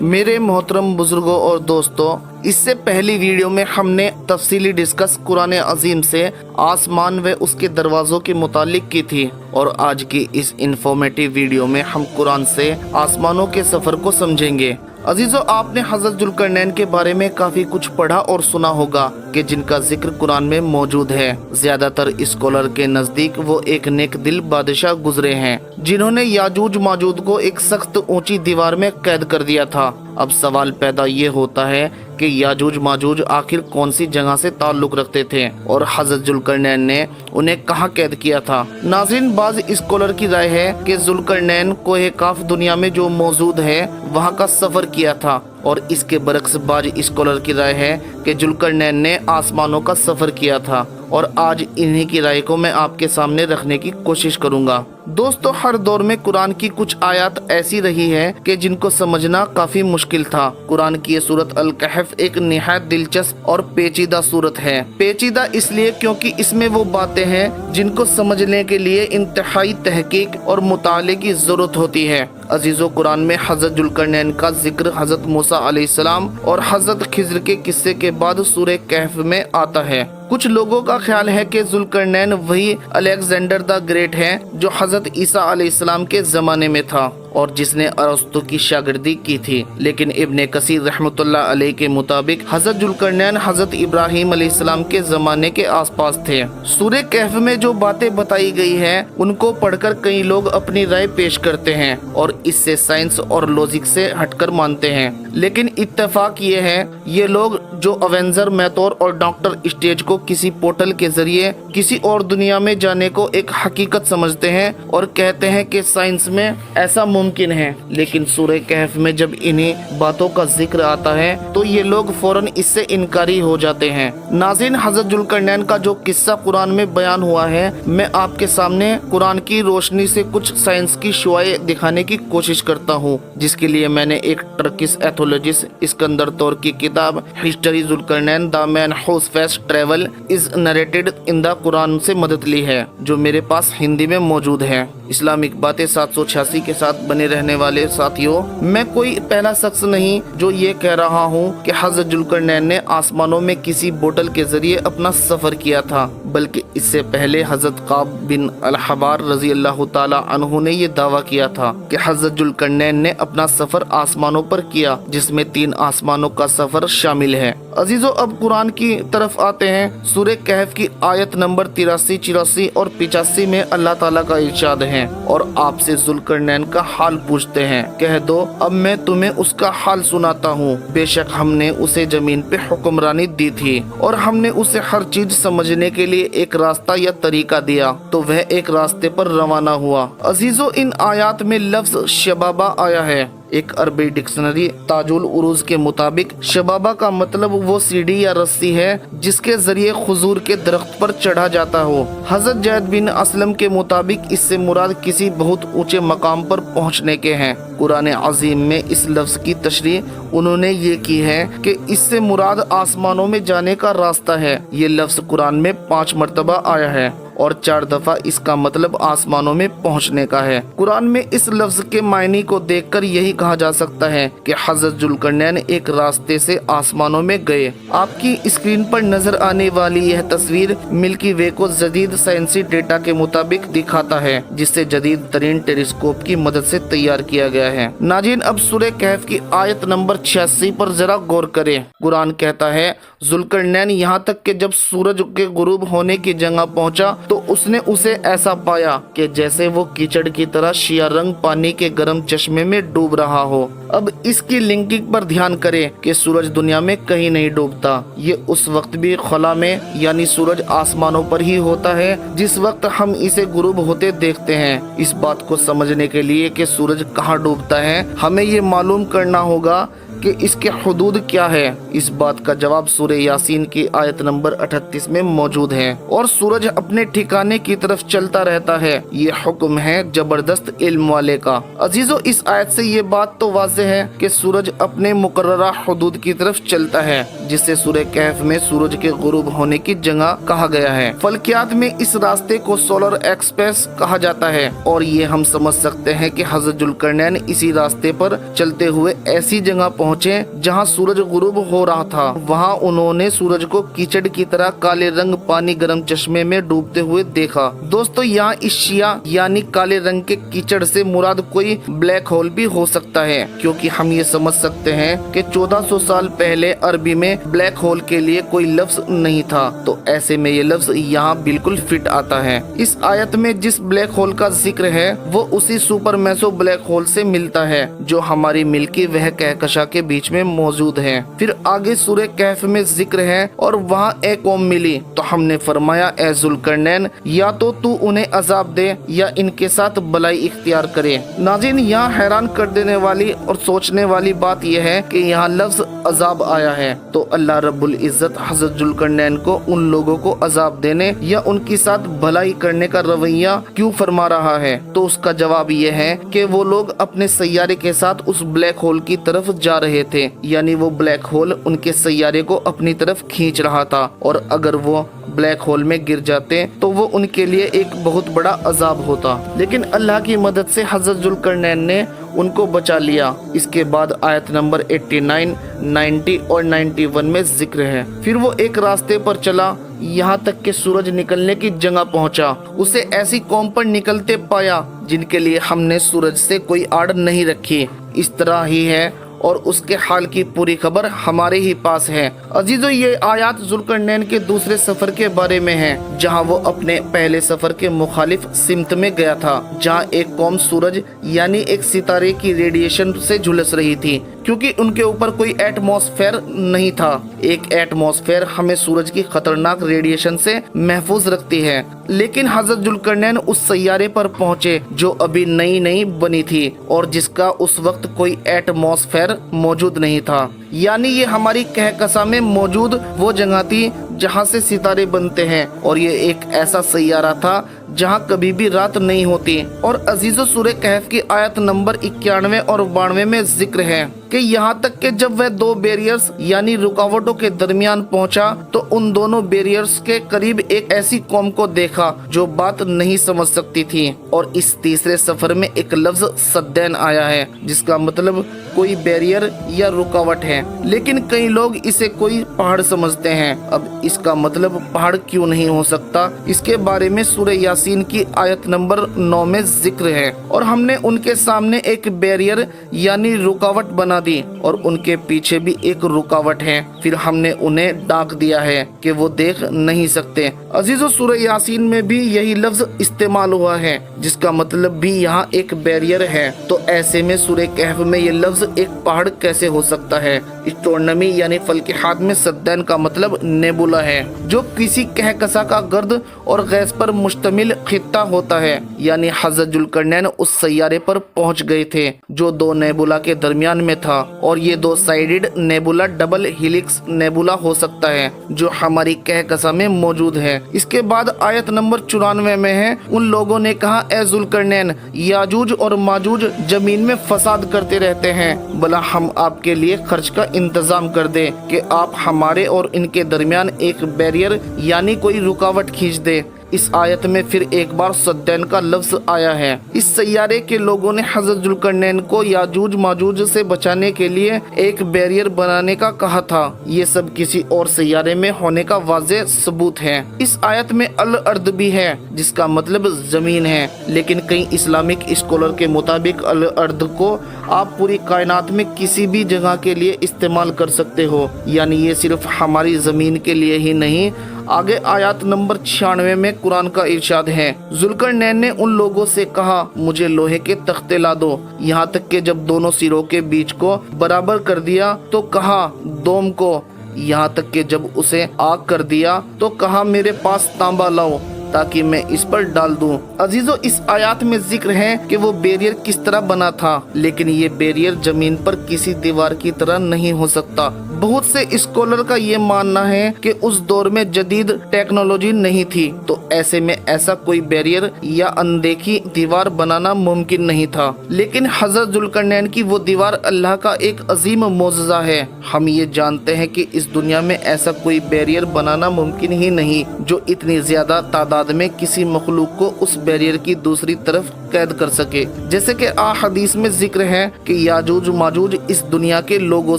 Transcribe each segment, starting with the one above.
मेरे मोहतरम बुजुर्गों और दोस्तों, इससे पहली वीडियो में हमने तफसीली डिस्कस कुरान अजीम से आसमान व उसके दरवाज़ों के मुतालिक की थी, और आज की इस इंफॉर्मेटिव वीडियो में हम कुरान से आसमानों के सफ़र को समझेंगे। अजीजों, आपने हज़रत जुल्करनैन के बारे में काफ़ी कुछ पढ़ा और सुना होगा कि जिनका जिक्र कुरान में मौजूद है। ज़्यादातर स्कॉलर के नज़दीक वो एक नेक दिल बादशाह गुजरे हैं जिन्होंने याजूज माजूज को एक सख्त ऊंची दीवार में कैद कर दिया था। अब सवाल पैदा ये होता है कि याजूज माजूज आखिर कौन सी जगह से ताल्लुक रखते थे और हज़रत जुल्करनैन ने उन्हें कहाँ कैद किया था। नाज़रीन, बाज़ स्कॉलर की राय है कि जुल्करनैन कोहे काफ दुनिया में जो मौजूद है वहाँ का सफ़र किया था, और इसके बरक्स बाज़ स्कॉलर की राय है कि जुल्करनैन ने आसमानों का सफ़र किया था, और आज इन्हीं की राय को मैं आपके सामने रखने की कोशिश करूंगा। दोस्तों, हर दौर में कुरान की कुछ आयत ऐसी रही है कि जिनको समझना काफी मुश्किल था। कुरान की ये सूरत अल कहफ एक निहायत दिलचस्प और पेचीदा सूरत है। पेचीदा इसलिए क्योंकि इसमें वो बातें हैं जिनको समझने के लिए इंतहाई तहकीक और मुताले की जरूरत होती है। अजीजों, कुरान में हज़रत जुल्करनैन का जिक्र हज़रत मूसा अलैहिस्सलाम और हज़रत खिज़र के किस्से के बाद सूरह कहफ में आता है। कुछ लोगों का ख्याल है कि जुल्करनैन वही अलेक्जेंडर द ग्रेट है जो हज़रत ईसा अलैहिस्सलाम के ज़माने में था और जिसने अरस्तु की शागिर्दी की थी, लेकिन इब्ने कसीर रहमतुल्लाह अलैह के मुताबिक हज़रत जुल्करनैन हज़रत इब्राहीम अलैहिस्सलाम के ज़माने के आसपास थे। सूरह कहफ में जो बातें बताई गई हैं उनको पढ़कर कई लोग अपनी राय पेश करते हैं और इससे साइंस और लॉजिक से हटकर मानते हैं, लेकिन इत्तेफाक ये है ये लोग जो अवेंजर मैथोर और डॉक्टर स्टेज को किसी पोर्टल के जरिए किसी और दुनिया में जाने को एक हकीकत समझते हैं और कहते हैं कि साइंस में ऐसा मुमकिन है, लेकिन सूरह कहफ में जब इन्हीं बातों का जिक्र आता है तो ये लोग फौरन इससे इनकारी हो जाते हैं। नाज़रीन, हज़रत जुल्करनैन का जो किस्सा कुरान में बयान हुआ है, मैं आपके सामने कुरान की रोशनी से कुछ साइंस की शुआएं दिखाने की कोशिश करता हूँ, जिसके लिए मैंने एक टर्किश एथोलॉजिस्ट इस्कंदर तौर की किताब हिस्ट्री जुल्करनैन the man whose vast travel is narrated in the Quran से मदद ली है, जो मेरे पास हिंदी में मौजूद है। इस्लामिक बातें 786 के साथ बने रहने वाले साथियों, मैं कोई पहला शख्स नहीं जो ये कह रहा हूँ कि हज़रत जुल्करनैन ने आसमानों में किसी बोतल के जरिए अपना सफर किया था, बल्कि इससे पहले हज़रत काब बिन अल-हबार रज़ी अल्लाह ताला अन्हु ने ये दावा किया था कि हज़रत जुल्करनैन ने अपना सफर आसमानों पर किया, जिसमें 3 आसमानों का सफर शामिल है। अजीजों, अब कुरान की तरफ आते हैं। सूरह कहफ की आयत नंबर 83, 84 और 85 में अल्लाह ताला का इरशाद है, और आपसे जुल्करनैन का हाल पूछते हैं, कह दो अब मैं तुम्हें उसका हाल सुनाता हूँ। बेशक हमने उसे जमीन पे हुक्मरानी दी थी और हमने उसे हर चीज समझने के लिए एक रास्ता या तरीका दिया, तो वह एक रास्ते पर रवाना हुआ। अजीजों, इन आयात में लफ्ज शबाबा आया है। एक अरबी डिक्शनरी ताजुल उरूज के मुताबिक शबाबा का मतलब वो सीढ़ी या रस्सी है जिसके जरिए खजूर के दरख्त पर चढ़ा जाता हो। हज़रत जैद बिन असलम के मुताबिक इससे मुराद किसी बहुत ऊंचे मकाम पर पहुंचने के हैं। कुरान अजीम में इस लफ्ज की तशरीह उन्होंने ये की है कि इससे मुराद आसमानों में जाने का रास्ता है। ये लफ्ज कुरान में 5 मरतबा आया है और 4 दफा इसका मतलब आसमानों में पहुंचने का है। कुरान में इस लफ्ज के मायने को देखकर यही कहा जा सकता है कि हज़रत जुल्करनैन एक रास्ते से आसमानों में गए। आपकी स्क्रीन पर नजर आने वाली यह तस्वीर मिल्की वे को जदीद साइंसी डेटा के मुताबिक दिखाता है, जिससे जदीद तरीन टेलीस्कोप की मदद से तैयार किया गया है। नाज़रीन, अब सूरह कहफ की आयत नंबर 86 पर जरा गौर करें। कुरान कहता है, जुल्करनैन यहाँ तक कि जब सूरज के गुरूब होने की जगह पहुँचा तो उसने उसे ऐसा पाया कि जैसे वो कीचड़ की तरह शिया रंग पानी के गर्म चश्मे में डूब रहा हो। अब इसकी लिंकिंग पर ध्यान करें कि सूरज दुनिया में कहीं नहीं डूबता। ये उस वक्त भी खला में यानी सूरज आसमानों पर ही होता है जिस वक्त हम इसे गुरूब होते देखते हैं। इस बात को समझने के लिए कि सूरज कहाँ डूबता है, हमें ये मालूम करना होगा कि इसके हुदूद क्या है। इस बात का जवाब सूरह यासीन की आयत नंबर 38 में मौजूद है। और सूरज अपने ठिकाने की तरफ चलता रहता है, ये हुक्म है जबरदस्त इल्म वाले का। अजीजों, इस आयत से ये बात तो वाज़ेह है कि सूरज अपने मुकर्ररा हुदूद की तरफ चलता है, जिसे सूरह कहफ में सूरज के गुरूब होने की जगह कहा गया है। फल्कियात में इस रास्ते को सोलर एक्सप्रेस कहा जाता है और ये हम समझ सकते हैं कि हज़रत जुल्करनैन इसी रास्ते पर चलते हुए ऐसी जगह पहुँचे जहाँ सूरज गुरूब हो रहा था। वहाँ उन्होंने सूरज को कीचड़ की तरह काले रंग पानी गर्म चश्मे में डूबते हुए देखा। दोस्तों, यहाँ इस शिया यानी काले रंग के कीचड़ से मुराद कोई ब्लैक होल भी हो सकता है, क्योंकि हम ये समझ सकते हैं कि 1400 साल पहले अरबी में ब्लैक होल के लिए कोई लफ्ज नहीं था, तो ऐसे में ये लफ्ज यहाँ बिल्कुल फिट आता है। इस आयत में जिस ब्लैक होल का जिक्र है वो उसी सुपर मैसो ब्लैक होल से मिलता है जो हमारी मिल्की वह कहकशा के बीच में मौजूद है। फिर आगे सूरह कहफ में जिक्र है और वहाँ एक कौम मिली तो हमने फरमाया, ए जुल्करनैन, या तो तू उन्हें अजाब दे या इनके साथ भलाई इख्तियार करे। नाज़रीन, यहाँ हैरान कर देने वाली और सोचने वाली बात यह है कि यहाँ लफ्ज अजाब आया है, तो अल्लाह रब्बुल इज्जत हज़रत जुल्करनैन को उन लोगों को अजाब देने या उनके साथ भलाई करने का रवैया क्यों फरमा रहा है? तो उसका जवाब ये है कि वो लोग अपने सैयारे के साथ उस ब्लैक होल की तरफ जा रहे थे, यानी वो ब्लैक होल उनके सैयारे को अपनी तरफ खींच रहा था, और अगर वो ब्लैक होल में गिर जाते तो वो उनके लिए एक बहुत बड़ा अजाब होता। लेकिन अल्लाह की मदद से हज़रत जुल्करनैन ने उनको बचा लिया। इसके बाद आयत नंबर 89, 90 और 91 में जिक्र है। फिर वो एक रास्ते पर चला, यहाँ तक कि सूरज निकलने की जगह पहुँचा। उसे ऐसी कौम पर निकलते पाया जिनके लिए हमने सूरज से कोई आड़ नहीं रखी। इस तरह ही है और उसके हाल की पूरी खबर हमारे ही पास है। अजीजों, ये आयत जुल्करनैन के दूसरे सफर के बारे में है, जहां वो अपने पहले सफर के मुखालिफ सिमत में गया था, जहां एक कौम सूरज यानी एक सितारे की रेडिएशन से झुलस रही थी, क्योंकि उनके ऊपर कोई एटमॉस्फेयर नहीं था। एक एटमॉस्फेयर हमें सूरज की खतरनाक रेडिएशन से महफूज रखती है। लेकिन हज़रत जुल्करनैन उस सैयारे पर पहुंचे जो अभी नई नई बनी थी और जिसका उस वक्त कोई एटमॉस्फेयर मौजूद नहीं था, यानी ये हमारी कहकशा में मौजूद वो जगह थी जहाँ से सितारे बनते हैं, और ये एक ऐसा सैयारा था जहाँ कभी भी रात नहीं होती। और अजीजों, सूरह कहफ की आयत नंबर 91 और 92 में जिक्र है कि यहाँ तक कि जब वह दो बैरियर्स यानी रुकावटों के दरमियान पहुँचा तो उन दोनों बैरियर्स के करीब एक ऐसी कौम को देखा जो बात नहीं समझ सकती थी। और इस तीसरे सफर में एक लफ्ज सद्दैन आया है, जिसका मतलब कोई बैरियर या रुकावट है, लेकिन कई लोग इसे कोई पहाड़ समझते हैं। अब इसका मतलब पहाड़ क्यों नहीं हो सकता, इसके बारे में सूरह यासीन की आयत नंबर 9 में जिक्र है। और हमने उनके सामने एक बैरियर यानी रुकावट बना दी और उनके पीछे भी एक रुकावट है, फिर हमने उन्हें डांक दिया है कि वो देख नहीं सकते। अजीजों, सूरह यासीन में भी यही लफ्ज इस्तेमाल हुआ है, जिसका मतलब भी यहाँ एक बैरियर है। तो ऐसे में सूरह कहफ में ये लफ्ज एक पहाड़ कैसे हो सकता है? एस्ट्रोनॉमी यानी फल्की हाथ में सद्दैन का मतलब नेबुला है, जो किसी कहकशा का गर्द और गैस पर मुश्तमिल खित्ता होता है। यानी हज़रत जुल्करनैन उस सैयारे पर पहुंच गए थे जो दो नेबुला के दरमियान में था, और ये दो साइडेड नेबुला डबल हिलिक्स नेबुला हो सकता है जो हमारी कहकशा में मौजूद है। इसके बाद आयत नंबर 94 में है, उन लोगों ने कहा, ए जुल्करनैन, याजूज और माजूज जमीन में फसाद करते रहते हैं, भला हम आपके लिए खर्च का इंतजाम कर दे कि आप हमारे और इनके दरमियान एक बैरियर यानी कोई रुकावट खींच दे। इस आयत में फिर एक बार सद्दैन का लफ्ज आया है। इस सैयारे के लोगों ने हज़रत जुल्करनैन को याजूज माजूज से बचाने के लिए एक बैरियर बनाने का कहा था। ये सब किसी और सैयारे में होने का वाज़ेह सबूत है। इस आयत में अल अर्द भी है, जिसका मतलब जमीन है, लेकिन कई इस्लामिक स्कॉलर के मुताबिक अल अर्द को आप पूरी कायनात में किसी भी जगह के लिए इस्तेमाल कर सकते हो, यानी ये सिर्फ हमारी जमीन के लिए ही नहीं। आगे आयत नंबर 96 में कुरान का इरशाद है, जुल्करनैन ने उन लोगों से कहा, मुझे लोहे के तख्ते ला दो। यहाँ तक कि जब दोनों सिरों के बीच को बराबर कर दिया तो कहा, दोम को। यहाँ तक कि जब उसे आग कर दिया तो कहा, मेरे पास तांबा लाओ। ताकि मैं इस पर डाल दूं। अजीजों, इस आयत में जिक्र है कि वो बैरियर किस तरह बना था, लेकिन ये बैरियर जमीन पर किसी दीवार की तरह नहीं हो सकता। बहुत से स्कॉलर का ये मानना है कि उस दौर में जदीद टेक्नोलॉजी नहीं थी, तो ऐसे में ऐसा कोई बैरियर या अनदेखी दीवार बनाना मुमकिन नहीं था। लेकिन हजरत जुल्करनैन की वो दीवार अल्लाह का एक अजीम मोजज़ा है। हम ये जानते हैं कि इस दुनिया में ऐसा कोई बैरियर बनाना मुमकिन ही नहीं जो इतनी ज्यादा तादाद में किसी मखलूक को उस बैरियर की दूसरी तरफ कैद कर सके। जैसे कि हदीस में जिक्र है कि याजूज माजूज इस दुनिया के लोगों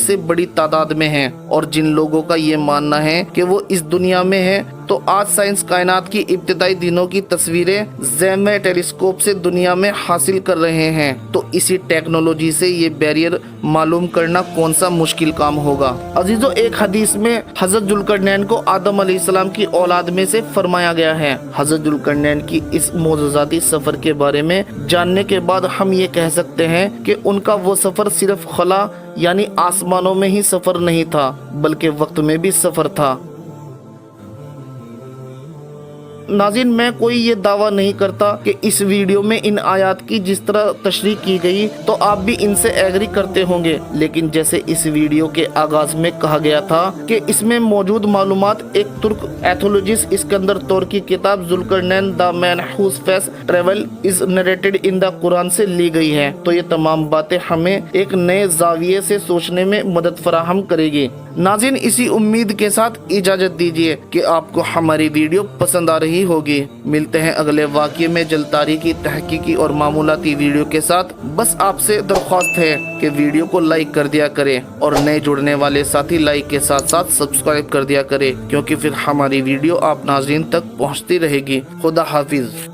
से बड़ी तादाद में हैं, और जिन लोगों का ये मानना है कि वो इस दुनिया में है, तो आज साइंस कायनात की इब्तिदाई दिनों की तस्वीरें ज़ैम टेलीस्कोप से दुनिया में हासिल कर रहे हैं। तो इसी टेक्नोलॉजी से ये बैरियर मालूम करना कौन सा मुश्किल काम होगा। अजीजों, एक हदीस में हजरत जुल्करनैन को आदम अलैहिस्सलाम की औलाद में से फरमाया गया है। हजरत जुल्करनैन की इस मोजज़ाती सफर के बारे में जानने के बाद हम ये कह सकते हैं कि उनका वो सफर सिर्फ खला यानी आसमानों में ही सफर नहीं था, बल्कि वक्त में भी सफर था। नाज़रीन, मैं कोई ये दावा नहीं करता कि इस वीडियो में इन आयात की जिस तरह तशरीह की गई तो आप भी इनसे एग्री करते होंगे, लेकिन जैसे इस वीडियो के आगाज में कहा गया था कि इसमें मौजूद मालूमात एक तुर्क एथोलॉजिस्ट इस्कंदर तौर की किताब जुल्करनैन द मैन हुज फेस travel is narrated in the Quran से ली गई है, तो ये तमाम बातें हमें एक नए जाविये से सोचने में मदद फराहम करेगी। नाज़रीन, इसी उम्मीद के साथ इजाजत दीजिए कि आपको हमारी वीडियो पसंद आ रही होगी। मिलते हैं अगले वाक़ये में जलतारी की तहकीकी और मामूलाती वीडियो के साथ। बस आपसे दरख्वास्त है कि वीडियो को लाइक कर दिया करें और नए जुड़ने वाले साथी लाइक के साथ साथ सब्सक्राइब कर दिया करें, क्योंकि फिर हमारी वीडियो आप नाज़रीन तक पहुँचती रहेगी। खुदा हाफिज।